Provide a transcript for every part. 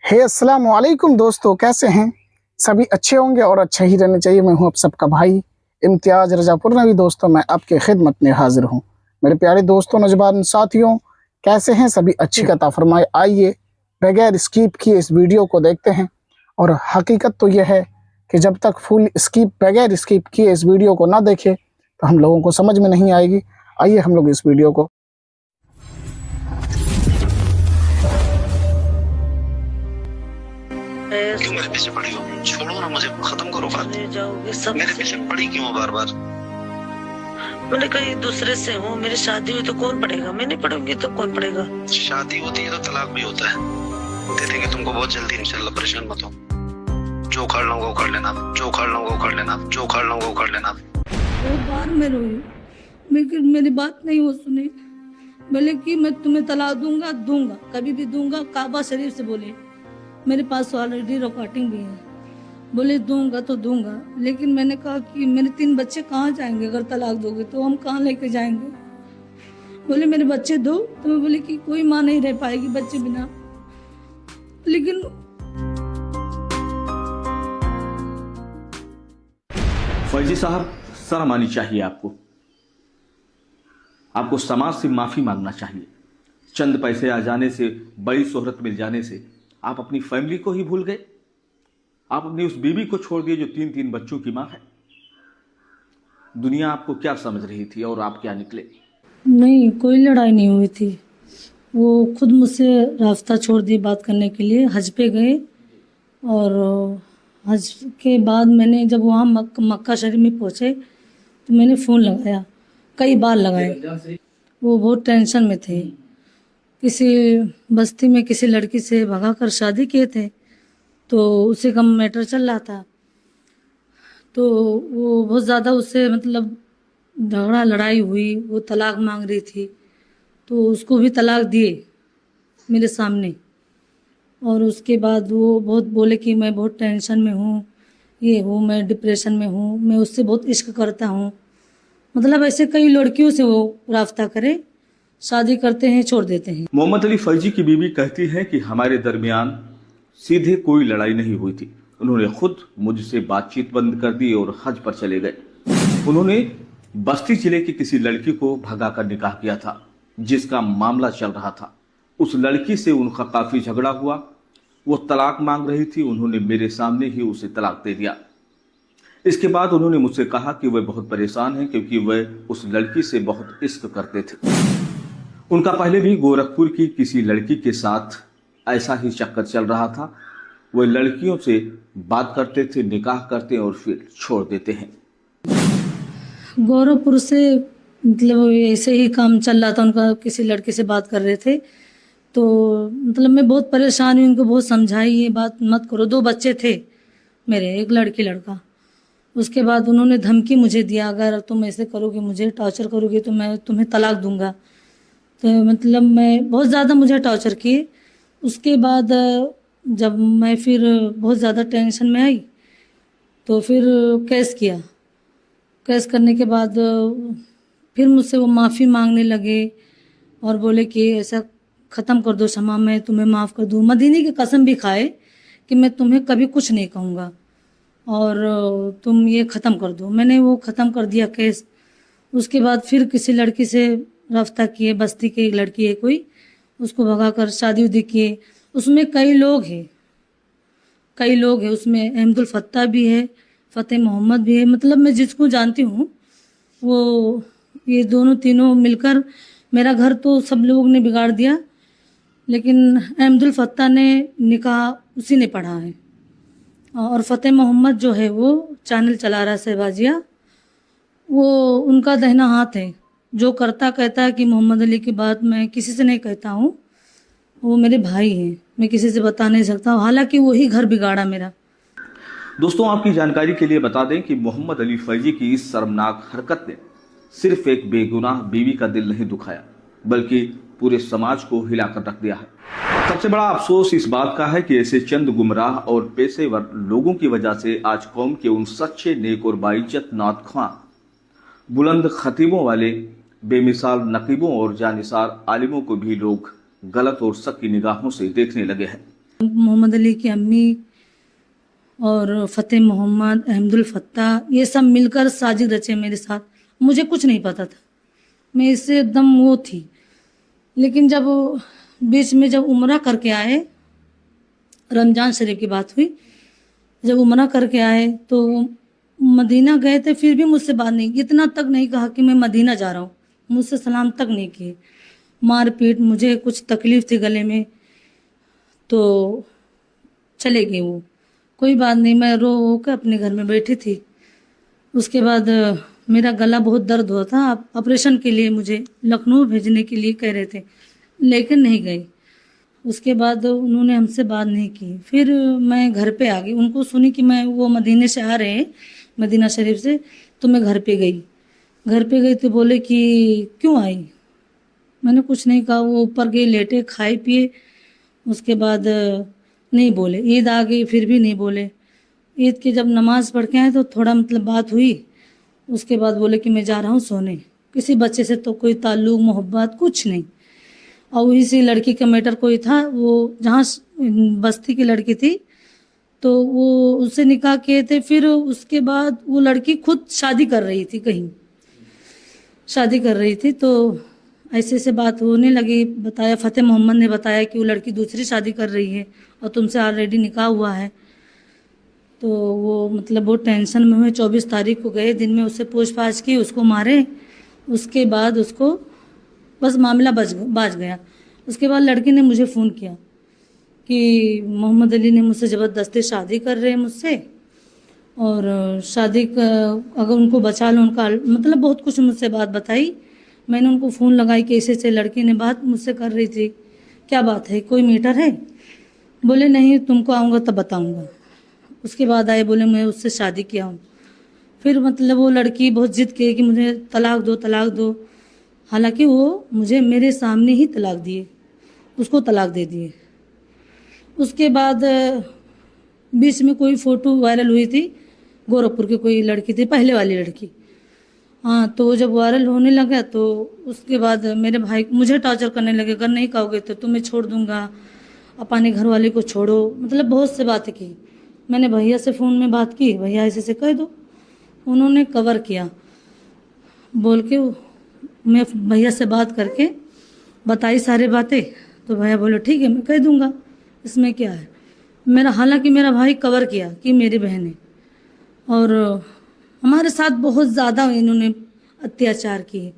अस्सलाम वालेकुम दोस्तों, कैसे हैं? सभी अच्छे होंगे और अच्छा ही रहना चाहिए। मैं हूं आप सबका भाई इम्तियाज़ रज़ापुर नवी। दोस्तों, मैं आपके खिदमत में हाजिर हूं। मेरे प्यारे दोस्तों, नौजवान साथियों, कैसे हैं? सभी अच्छी कता फरमाए। आइए बगैर स्किप किए इस वीडियो को देखते हैं। और हकीकत तो यह है कि जब तक बगैर स्किप किए इस वीडियो को ना देखें तो हम लोगों को समझ में नहीं आएगी। आइए हम लोग इस वीडियो को क्यों मेरे पीछे पड़ी हो? छोड़ो ना मुझे, खत्म करो बात। जाओगे सब मेरे पीछे पड़ी क्यों हो बार बार? मैंने कहीं दूसरे से हूँ, मेरी शादी हुई तो कौन पड़ेगा? मैं नहीं पढ़ूंगी तो कौन पड़ेगा? शादी होती है तो तलाक भी होता है। दे देंगे तुमको बहुत जल्दी इंशाल्लाह, परेशान मत हो। जो उखाड़ लूंगा उखाड़ लेना, जो उखाड़ लूंगा उखाड़ लेना, जो उखाड़ लूंगा उखाड़ लेना। बहुत बार मैं रोई, लेकिन मेरी बात नहीं वो सुनी। बोले कि मैं तुम्हें तलाक दूंगा, कभी भी दूंगा। काबा शरीफ से बोले, मेरे पास ऑलरेडी रिकॉर्डिंग भी है। बोले दूंगा तो दूंगा, लेकिन मैंने कहा कि मेरे 3 बच्चे कहाँ जाएंगे? अगर तलाक दोगे तो हम कहाँ लेके जाएंगे? बोले मेरे बच्चे दो। तो मैं बोली कि कोई माँ नहीं रह पाएगी बच्चे बिना। लेकिन फौजी साहब, शर्म आनी चाहिए आपको समाज से माफी मांगना चाहिए। चंद पैसे आ जाने से, बड़ी शोहरत मिल जाने से आप अपनी फैमिली को ही भूल गए। आप अपनी उस बीवी को छोड़ दिए जो 3 बच्चों की मां है। दुनिया आपको क्या समझ रही थी और आप क्या निकले? नहीं, कोई लड़ाई नहीं हुई थी। वो खुद मुझसे रास्ता छोड़ दिए बात करने के लिए। हज पे गए और हज के बाद मैंने जब वहाँ मक्का शरीफ में पहुँचे तो मैंने फ़ोन लगाया, कई बार लगाया। वो बहुत टेंशन में थे। किसी बस्ती में किसी लड़की से भगा कर शादी किए थे, तो उसी का मैटर चल रहा था। तो वो बहुत ज़्यादा उससे मतलब झगड़ा लड़ाई हुई। वो तलाक मांग रही थी, तो उसको भी तलाक दिए मेरे सामने। और उसके बाद वो बहुत बोले कि मैं बहुत टेंशन में हूँ, ये हूँ, मैं डिप्रेशन में हूँ, मैं उससे बहुत इश्क करता हूँ। मतलब ऐसे कई लड़कियों से वो रास्ता करे, शादी करते हैं, छोड़ देते हैं। मोहम्मद अली फौजी की बीवी कहती है कि हमारे दरमियान सीधे कोई लड़ाई नहीं हुई थी। उन्होंने खुद मुझसे बातचीत बंद कर दी और हज पर चले गए। उन्होंने बस्ती जिले की किसी लड़की को भगाकर निकाह किया था, जिसका मामला चल रहा था। उस लड़की से उनका काफी झगड़ा हुआ। वो तलाक मांग रही थी। उन्होंने मेरे सामने ही उसे तलाक दे दिया। इसके बाद उन्होंने मुझसे कहा कि वह बहुत परेशान है, क्योंकि वह उस लड़की से बहुत इश्क करते थे। उनका पहले भी गोरखपुर की किसी लड़की के साथ ऐसा ही चक्कर चल रहा था। वह लड़कियों से बात करते थे, निकाह करते और फिर छोड़ देते हैं। गोरखपुर से मतलब ऐसे ही काम चल रहा था उनका। किसी लड़के से बात कर रहे थे, तो मतलब मैं बहुत परेशान हुई। उनको बहुत समझाई, ये बात मत करो। 2 बच्चे थे मेरे, एक लड़की लड़का। उसके बाद उन्होंने धमकी मुझे दिया, अगर तुम ऐसे करोगे, मुझे टॉर्चर करोगे, तो मैं तुम्हें तलाक दूंगा। तो मतलब मैं बहुत ज़्यादा मुझे टॉर्चर किए। उसके बाद जब मैं फिर बहुत ज़्यादा टेंशन में आई, तो फिर केस किया। केस करने के बाद फिर मुझसे वो माफ़ी मांगने लगे और बोले कि ऐसा ख़त्म कर दो शमा, मैं तुम्हें माफ़ कर दूँ। मदीने की कसम भी खाए कि मैं तुम्हें कभी कुछ नहीं कहूँगा और तुम ये ख़त्म कर दो। मैंने वो ख़त्म कर दिया केस। उसके बाद फिर किसी लड़की से रास्ता किए, बस्ती की एक लड़की है कोई, उसको भगाकर शादी उदी किए। उसमें कई लोग हैं उसमें अहमदुल फत्ता भी है, फ़तेह मोहम्मद भी है। मतलब मैं जिसको जानती हूँ वो ये दोनों तीनों मिलकर मेरा घर तो सब लोगों ने बिगाड़ दिया। लेकिन अहमदुल फत्ता ने निकाह उसी ने पढ़ा है, और फ़तेह मोहम्मद जो है वो चैनल चला रहा है शहबाजिया, वो उनका दाहिना हाथ है। जो करता कहता है कि मोहम्मद अली की बात मैं किसी से नहीं कहता हूँ, वो मेरे भाई हैं, मैं किसी से बता नहीं सकता। हालांकि वही घर बिगाड़ा मेरा। दोस्तों, आपकी जानकारी के लिए बता दें कि मोहम्मद अली फौजी की इस शर्मनाक हरकत ने सिर्फ एक बेगुनाह बीवी का दिल नहीं दुखाया, बल्कि पूरे समाज को हिलाकर रख दिया है। सबसे बड़ा अफसोस इस बात का है कि ऐसे चंद गुमराह और पेशेवर लोगों की वजह से आज कौम के उन सच्चे, नेक और बाइज्जत नात ख्वां, बुलंद खतीबों वाले, बेमिसाल नकीबों और जानिसार आलिमों को भी लोग गलत और शक की निगाहों से देखने लगे हैं। मोहम्मद अली की अम्मी और फ़तेह मोहम्मद, अहमदुल फत्ता, ये सब मिलकर साजिश रचे मेरे साथ। मुझे कुछ नहीं पता था, मैं इससे एकदम वो थी। लेकिन जब बीच में जब उम्रा करके आए, रमज़ान शरीफ की बात हुई, जब उम्रा करके आए तो मदीना गए थे, फिर भी मुझसे बात नहीं, इतना तक नहीं कहा कि मैं मदीना जा रहा हूँ, मुझसे सलाम तक नहीं किए। मारपीट, मुझे कुछ तकलीफ़ थी गले में तो चले गए वो। कोई बात नहीं, मैं रो कर अपने घर में बैठी थी। उसके बाद मेरा गला बहुत दर्द हुआ था, ऑपरेशन के लिए मुझे लखनऊ भेजने के लिए कह रहे थे, लेकिन नहीं गई। उसके बाद उन्होंने हमसे बात नहीं की। फिर मैं घर पे आ गई, उनको सुनी कि मैं वो मदीने से आ रहे हैं, मदीना शरीफ से, तो मैं घर पे गई। घर पे गई तो बोले कि क्यों आई? मैंने कुछ नहीं कहा। वो ऊपर गए, लेटे, खाए पिए, उसके बाद नहीं बोले। ईद आ गई, फिर भी नहीं बोले। ईद की जब नमाज पढ़ के आए तो थोड़ा मतलब बात हुई। उसके बाद बोले कि मैं जा रहा हूँ सोने। किसी बच्चे से तो कोई ताल्लुक, मोहब्बत कुछ नहीं। और वही सी लड़की का मैटर कोई था, वो जहाँ बस्ती की लड़की थी, तो वो उससे निकाह किए थे। फिर उसके बाद वो लड़की खुद शादी कर रही थी, कहीं शादी कर रही थी, तो ऐसे से बात होने लगी। बताया, फ़तेह मोहम्मद ने बताया कि वो लड़की दूसरी शादी कर रही है और तुमसे ऑलरेडी निकाह हुआ है। तो वो मतलब वो टेंशन में हुए। 24 तारीख को गए, दिन में उससे पूछताछ की, उसको मारे। उसके बाद उसको बस मामला बाज गया। उसके बाद लड़की ने मुझे फ़ोन किया कि मोहम्मद अली ने मुझसे ज़बरदस्ती शादी कर रहे हैं मुझसे, और शादी का अगर उनको बचा लो, उनका मतलब बहुत कुछ मुझसे बात बताई। मैंने उनको फ़ोन लगाई कि ऐसे ऐसे लड़की ने बात मुझसे कर रही थी, क्या बात है, कोई मैटर है? बोले नहीं, तुमको आऊँगा तब बताऊँगा। उसके बाद आए, बोले मैं उससे शादी किया हूँ। फिर मतलब वो लड़की बहुत जिद की कि मुझे तलाक दो, तलाक दो। हालांकि वो मुझे मेरे सामने ही तलाक दिए, उसको तलाक दे दिए। उसके बाद बीच में कोई फ़ोटो वायरल हुई थी, गोरखपुर की कोई लड़की थी, पहले वाली लड़की। हाँ, तो वो जब वायरल होने लगा तो उसके बाद मेरे भाई मुझे टॉर्चर करने लगे, अगर नहीं कहोगे तो तुम्हें छोड़ दूंगा, अपने घर वाले को छोड़ो, मतलब बहुत से बातें की। मैंने भैया से फ़ोन में बात की, भैया ऐसे से कह दो। उन्होंने कवर किया बोल के। मैं भैया से बात करके बताई सारी बातें, तो भैया बोले ठीक है मैं कह दूंगा, इसमें क्या है। हालांकि मेरा भाई कवर किया कि मेरी बहन है, और हमारे साथ बहुत ज़्यादा इन्होंने अत्याचार किए,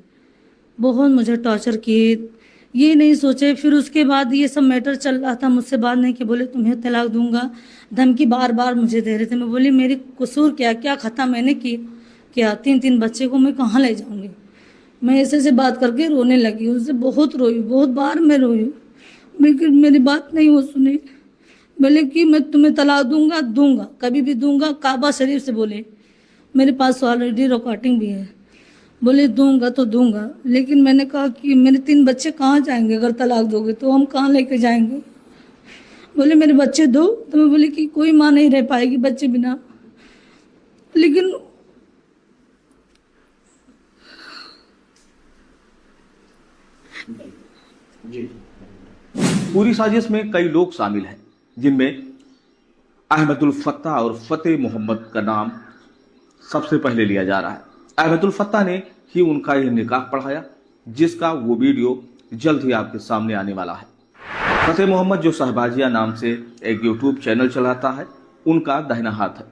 बहुत मुझे टॉर्चर किए। ये नहीं सोचे। फिर उसके बाद ये सब मैटर चल रहा था, मुझसे बात नहीं कि बोले तुम्हें तलाक दूंगा, धमकी बार बार मुझे दे रहे थे। मैं बोली मेरी कसूर क्या, क्या खता मैंने की, क्या 3-3 बच्चे को मैं कहाँ ले जाऊंगी। मैं ऐसे से बात करके रोने लगी, उससे बहुत रोई, बहुत बार मैं रोई, लेकिन मेरी बात नहीं वो सुनी। बोले कि मैं तुम्हें तलाक दूंगा, कभी भी दूंगा, काबा शरीफ से बोले। मेरे पास ऑलरेडी रिकॉर्डिंग भी है। बोले दूंगा तो दूंगा, लेकिन मैंने कहा कि मेरे 3 बच्चे कहाँ जाएंगे, अगर तलाक दोगे तो हम कहाँ लेके जाएंगे। बोले मेरे बच्चे दो। तो मैं बोली कि कोई माँ नहीं रह पाएगी बच्चे बिना। लेकिन पूरी साजिश में कई लोग शामिल हैं, जिनमें अहमदुल फत्ता और फ़तेह मोहम्मद का नाम सबसे पहले लिया जा रहा है। अहमदुल फत्ता ने ही उनका यह निकाह पढ़ाया, जिसका वो वीडियो जल्द ही आपके सामने आने वाला है। फ़तेह मोहम्मद जो शहबाजिया नाम से एक यूट्यूब चैनल चलाता है, उनका दाहिना हाथ है।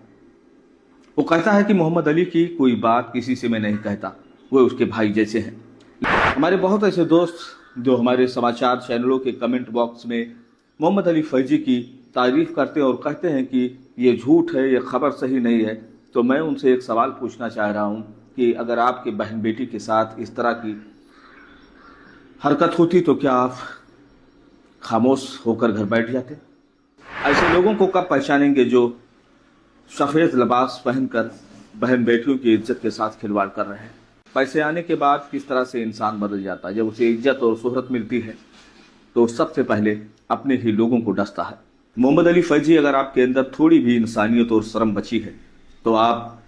वो कहता है कि मोहम्मद अली की कोई बात किसी से मैं नहीं कहता, वो उसके भाई जैसे हैं। हमारे बहुत ऐसे दोस्त जो हमारे समाचार चैनलों के कमेंट बॉक्स में मोहम्मद अली फैजी की तारीफ करते हैं और कहते हैं कि ये झूठ है, ये खबर सही नहीं है। तो मैं उनसे एक सवाल पूछना चाह रहा हूँ कि अगर आपके बहन बेटी के साथ इस तरह की हरकत होती तो क्या आप खामोश होकर घर बैठ जाते? ऐसे लोगों को कब पहचानेंगे जो सफ़ेद लिबास पहनकर बहन बेटियों की इज्जत के साथ खिलवाड़ कर रहे हैं? पैसे आने के बाद किस तरह से इंसान बदल जाता है। जब उसे इज्जत और शोहरत मिलती है तो सबसे पहले अपने ही लोगों को डसता है। मोहम्मद अली फैजी, अगर आपके अंदर थोड़ी भी इंसानियत और शर्म बची है तो आप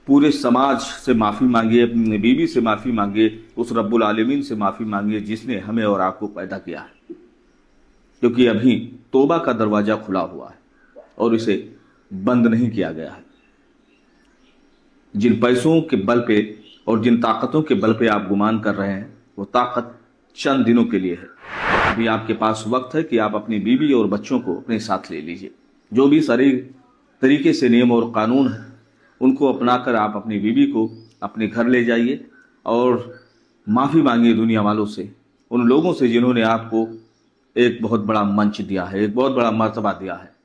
पूरे समाज से माफ़ी मांगिए, अपनी बीवी से माफ़ी मांगिए, उस रब्बुल आलमीन से माफ़ी मांगिए जिसने हमें और आपको पैदा किया है। क्योंकि अभी तौबा का दरवाजा खुला हुआ है और इसे बंद नहीं किया गया है। जिन पैसों के बल पे और जिन ताकतों के बल पे आप गुमान कर रहे हैं, वो ताकत चंद दिनों के लिए है। अभी आपके पास वक्त है कि आप अपनी बीवी और बच्चों को अपने साथ ले लीजिए। जो भी सारे तरीके से नियम और कानून है उनको अपनाकर आप अपनी बीवी को अपने घर ले जाइए और माफ़ी मांगिए दुनिया वालों से, उन लोगों से जिन्होंने आपको एक बहुत बड़ा मंच दिया है, एक बहुत बड़ा मर्तबा दिया है।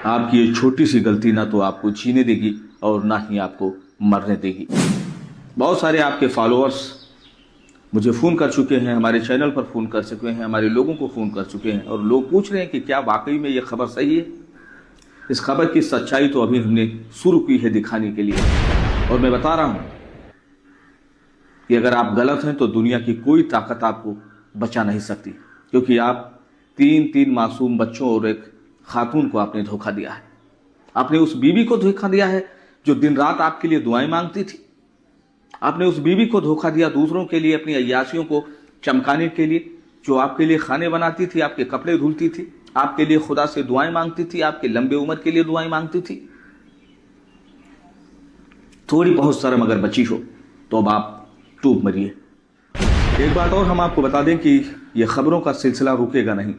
आपकी ये छोटी सी गलती ना तो आपको जीने देगी और ना ही आपको मरने देगी। बहुत सारे आपके फॉलोअर्स मुझे फ़ोन कर चुके हैं, हमारे चैनल पर फ़ोन कर चुके हैं, हमारे लोगों को फ़ोन कर चुके हैं और लोग पूछ रहे हैं कि क्या वाकई में ये खबर सही है। इस खबर की सच्चाई तो अभी हमने शुरू की है दिखाने के लिए, और मैं बता रहा हूँ कि अगर आप गलत हैं तो दुनिया की कोई ताकत आपको बचा नहीं सकती, क्योंकि आप तीन मासूम बच्चों और एक खातून को आपने धोखा दिया है। आपने उस बीवी को धोखा दिया है जो दिन रात आपके लिए दुआएं मांगती थी। आपने उस बीवी को धोखा दिया दूसरों के लिए, अपनी अय्याशियों को चमकाने के लिए, जो आपके लिए खाने बनाती थी, आपके कपड़े धुलती थी, आपके लिए खुदा से दुआएं मांगती थी, आपके लंबे उम्र के लिए दुआएं मांगती थी। थोड़ी बहुत शर्म अगर बची हो तो अब आप टूब मरिए। एक बात और हम आपको बता दें कि यह खबरों का सिलसिला रुकेगा नहीं।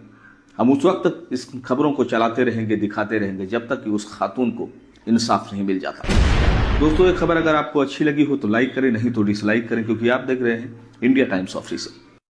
हम उस वक्त तक इस खबरों को चलाते रहेंगे, दिखाते रहेंगे जब तक कि उस खातून को इंसाफ नहीं मिल जाता। दोस्तों, ये खबर अगर आपको अच्छी लगी हो तो लाइक करें, नहीं तो डिसलाइक करें, क्योंकि आप देख रहे हैं इंडिया टाइम्स ऑफ रीसेंट।